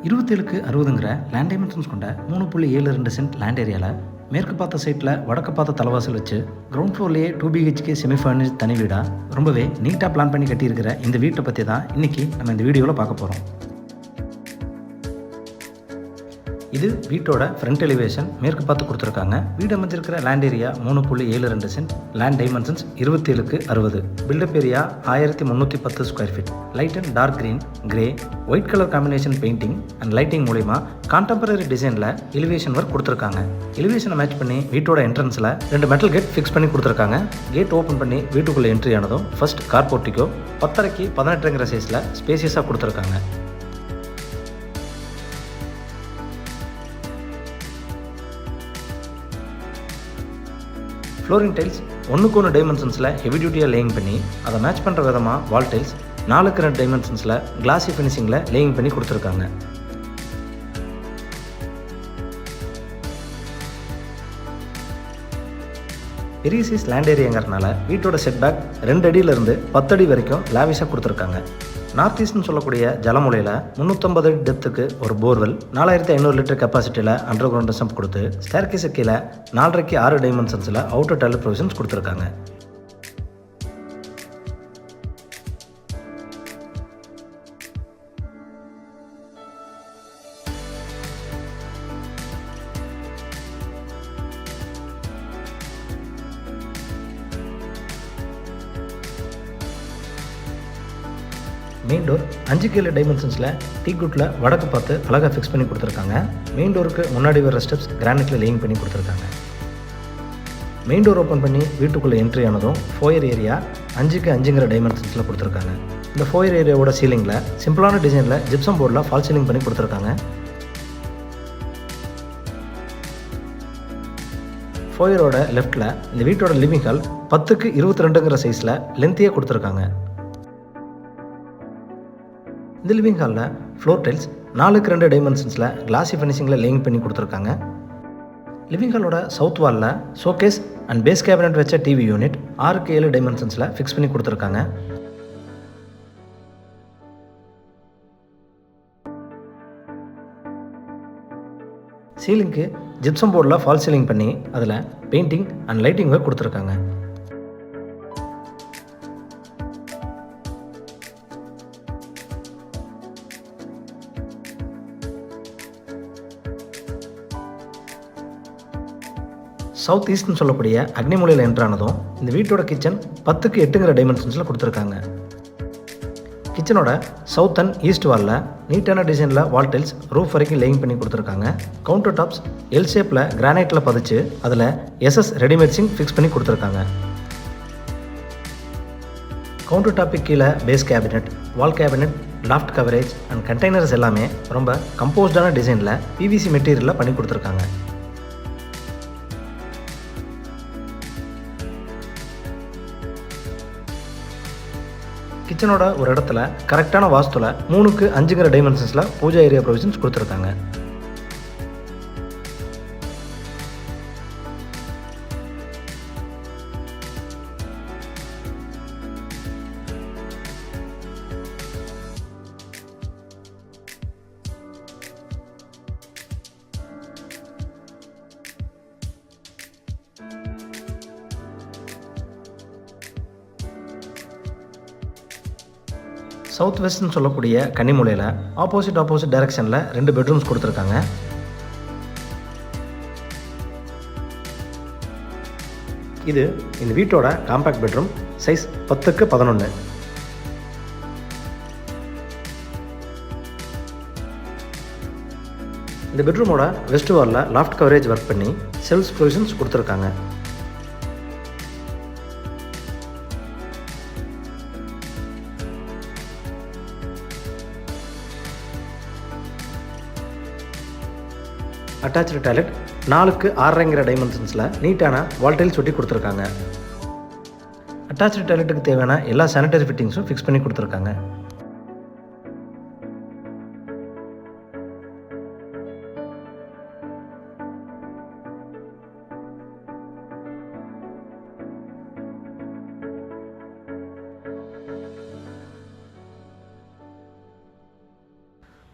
27க்கு 60ங்கிற land dimensions கொண்ட 3.72 cent land ஏரியாவில் மேற்கு பார்த்த சைட்டில் வடக்கு பார்த்த தலைவாசல் வச்சு கிரவுண்ட் ஃப்ளோர்லேயே 2 BHK செமி ஃபர்னிஷ்ட் தனி வீடாக ரொம்பவே நீட்டாக பிளான் பண்ணி கட்டியிருக்கிற இந்த வீட்டை பற்றி தான் இன்றைக்கி நம்ம இந்த வீடியோவில் பார்க்க போகிறோம். இது வீட்டோட ஃப்ரண்ட் எலிவேஷன் மேற்கு பார்த்து கொடுத்துருக்காங்க. வீடு அமைஞ்சிருக்கிற land area 3.72 cent, land dimensions 27க்கு 60, built up area 1310 square feet, light and dark green, grey, white colour combination painting and lighting மூலிமா கான்டெம்பரரி டிசைனில் எலிவேஷன் ஒர்க் கொடுத்துருக்காங்க. எலிவேஷனை மேட்ச் பண்ணி வீட்டோட என்ட்ரன்ஸில் 2 மெட்டல் கேட் ஃபிக்ஸ் பண்ணி கொடுத்துருக்காங்க. கேட் ஓப்பன் பண்ணி வீட்டுக்குள்ளே என்ட்ரி ஆனதும் ஃபர்ஸ்ட் கார் போர்ட்டிகோ 10.5க்கு 18ங்கிற சைஸில் ஸ்பேசியஸாக கொடுத்துருக்காங்க. ஃப்ளோரிங் டைல்ஸ் 1:1 டைமென்ஷன்ஸில் ஹெவி டியூட்டியாக லேயிங் பண்ணி அதை மேட்ச் பண்ணுற விதமாக வால் டைல்ஸ் 4:2 டைமென்ஷன்ஸில் கிளாசி ஃபினிஷிங்கில் லேயிங் பண்ணி கொடுத்துருக்காங்க. பெரிய சைஸ் லேண்ட் ஏரியாங்கிறதுனால வீட்டோட செட்பேக் 2 அடியிலிருந்து 10 அடி வரைக்கும் லாவிஷாக கொடுத்துருக்காங்க. நார்த் ஈஸ்ட்னு சொல்லக்கூடிய ஜலமுலையில் 350 அடி டெப்த்துக்கு ஒரு போர்வெல், 4500 லிட்டர் கெப்பாசிட்டியில் அண்டர் கிரவுண்ட் சம்ப் கொடுத்து ஸ்டேர்கேஸு கீழே 4.5க்கு 6 டைமென்ஷன்ஸில் அவுட்டர் டாய்லெட் ப்ரொவிஷன்ஸ் கொடுத்துருக்காங்க. மெயின் டோர் 5.7 டைமென்ஷன்ஸில் டீக்குட்டில் வடக்கு பார்த்து அழகாக ஃபிக்ஸ் பண்ணி கொடுத்துருக்காங்க. மெயின் டோருக்கு முன்னாடி வர ஸ்டெப்ஸ் கிரானைட்டில் லேயிங் பண்ணி கொடுத்துருக்காங்க. மெயின் டோர் ஓப்பன் பண்ணி வீட்டுக்குள்ளே என்ட்ரி ஆனதும் ஃபோயர் ஏரியா 5க்கு 5ங்கிற டைமென்ஷன்ஸில் கொடுத்துருக்காங்க. இந்த ஃபோயர் ஏரியாவோட சீலிங்கில் சிம்பிளான டிசைனில் ஜிப்சம் போர்டில் ஃபால் சீலிங் பண்ணி கொடுத்துருக்காங்க. ஃபோயரோட லெஃப்ட்டில் இந்த வீட்டோட லிவிங் ஹால் 10க்கு 22ங்கிற சைஸில் லென்த்தியாக கொடுத்துருக்காங்க. இந்த லிவிங் ஹாலில் ஃப்ளோர் டைல்ஸ் 4:2 டைமென்ஷன்ஸில் கிளாசி ஃபினிஷிங்கில் லேயிங் பண்ணி கொடுத்துருக்காங்க. லிவிங் ஹாலோட சவுத் வாலில் ஷோகேஸ் அண்ட் பேஸ் கேபினட் வச்ச டிவி யூனிட் 6:7 டைமென்ஷன்ஸில் ஃபிக்ஸ் பண்ணி கொடுத்துருக்காங்க. சீலிங்க்கு ஜிப்சம் போர்டில் ஃபால் சீலிங் பண்ணி அதில் பெயிண்டிங் அண்ட் லைட்டிங் ஒர்க் கொடுத்துருக்காங்க. சவுத் ஈஸ்ட்னு சொல்லக்கூடிய அக்னிமூலையில் என்ட்ரானதும் இந்த வீட்டோட கிச்சன் 10க்கு 8ங்கிற டைமென்ஷன்ஸில் கொடுத்துருக்காங்க. கிச்சனோட சவுத் அண்ட் ஈஸ்ட் வாலில் நீட்டான டிசைனில் வால் டைல்ஸ் ரூஃப் வரைக்கும் லேயிங் பண்ணி கொடுத்துருக்காங்க. கவுண்டர் டாப்ஸ் எல் ஷேப்பில் கிரானைட்டில் பதிச்சு அதில் SS ரெடிமேட் சிங்க் ஃபிக்ஸ் பண்ணி கொடுத்துருக்காங்க. கவுண்டர் டாப்புக்கு கீழே base cabinet, wall cabinet, loft coverage and containers எல்லாமே ரொம்ப கம்போஸ்டான டிசைனில் PVC மெட்டீரியலில் பண்ணி கொடுத்துருக்காங்க. கிச்சனோட ஒரு இடத்துல கரெக்டான வாஸ்துல 3க்கு 5ங்கிற டைமென்ஷன்ஸில் பூஜா ஏரியா ப்ரொவிஷன்ஸ் கொடுத்துருக்காங்க. சவுத் வெஸ்ட்னு சொல்லக்கூடிய கன்னிமூலையில் ஆப்போசிட் டைரக்ஷனில் 2 பெட்ரூம்ஸ் கொடுத்துருக்காங்க. இது இந்த வீட்டோட காம்பேக்ட் பெட்ரூம், சைஸ் 10க்கு 11. இந்த பெட்ரூமோட வெஸ்ட் வாலில் லாஃப்ட் கவரேஜ் ஒர்க் பண்ணி செல்ஃப் ப்ரொவிஷன்ஸ் கொடுத்துருக்காங்க. அட்டாச்சு டாய்லெட் 4க்கு 6.5ங்கிற டைமென்ஷன்ஸில் நீட்டான வால் டைல்ஸ் ஒட்டி கொடுத்துருக்காங்க. அட்டாச்சு டாய்லெட்டுக்கு தேவையான எல்லா சானிடரி ஃபிட்டிங்ஸும் ஃபிக்ஸ் பண்ணி கொடுத்துருக்காங்க.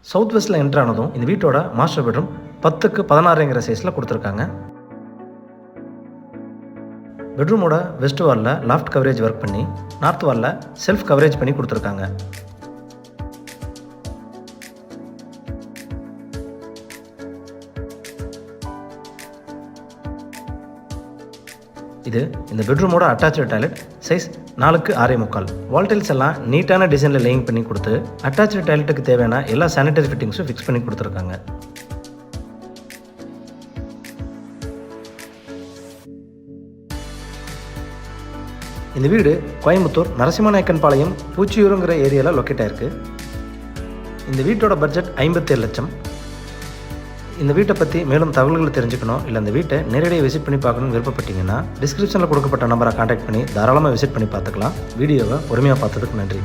சவுத் வெஸ்ட்டில் என்ட்ரு ஆனதும் இந்த வீட்டோட மாஸ்டர் பெட்ரூம் 10க்கு 16ங்கிற சைஸில் கொடுத்துருக்காங்க. பெட்ரூமோட வெஸ்ட் வாலில் லாஃப்ட் கவரேஜ் ஒர்க் பண்ணி நார்த் வாலில் செல்ஃப் கவரேஜ் பண்ணி கொடுத்துருக்காங்க. இது இந்த பெட்ரூமோட அட்டாச்சு டாய்லெட் சைஸ் 4க்கு 6.25. வால் டைல்ஸ் எல்லாம் நீட்டான டிசைனில் லேயிங் பண்ணி கொடுத்து அட்டாச்சு டாய்லெட்டுக்கு தேவையான எல்லா சானிடரி ஃபிட்டிங்ஸும் ஃபிக்ஸ் பண்ணி கொடுத்துருக்காங்க. இந்த வீடு கோயம்புத்தூர் நரசிம்மநாயக்கன் பாளையம் பூச்சியூருங்கிற ஏரியாவில் லொக்கேட் ஆயிருக்கு. இந்த வீட்டோட பட்ஜெட் 57 லட்சம். இந்த வீட்டை பற்றி மேலும் தகவல்கள் தெரிஞ்சுக்கணும் இல்லை இந்த வீட்டை நேரடியாக விசிட் பண்ணி பார்க்கணும்னு விருப்பப்பட்டீங்கன்னா டிஸ்கிரிப்ஷனில் கொடுக்கப்பட்ட நம்பரை கான்டாக்ட் பண்ணி தாராளமாக விசிட் பண்ணி பார்த்துக்கலாம். வீடியோவை பொறுமையாக பார்த்ததுக்கு நன்றி.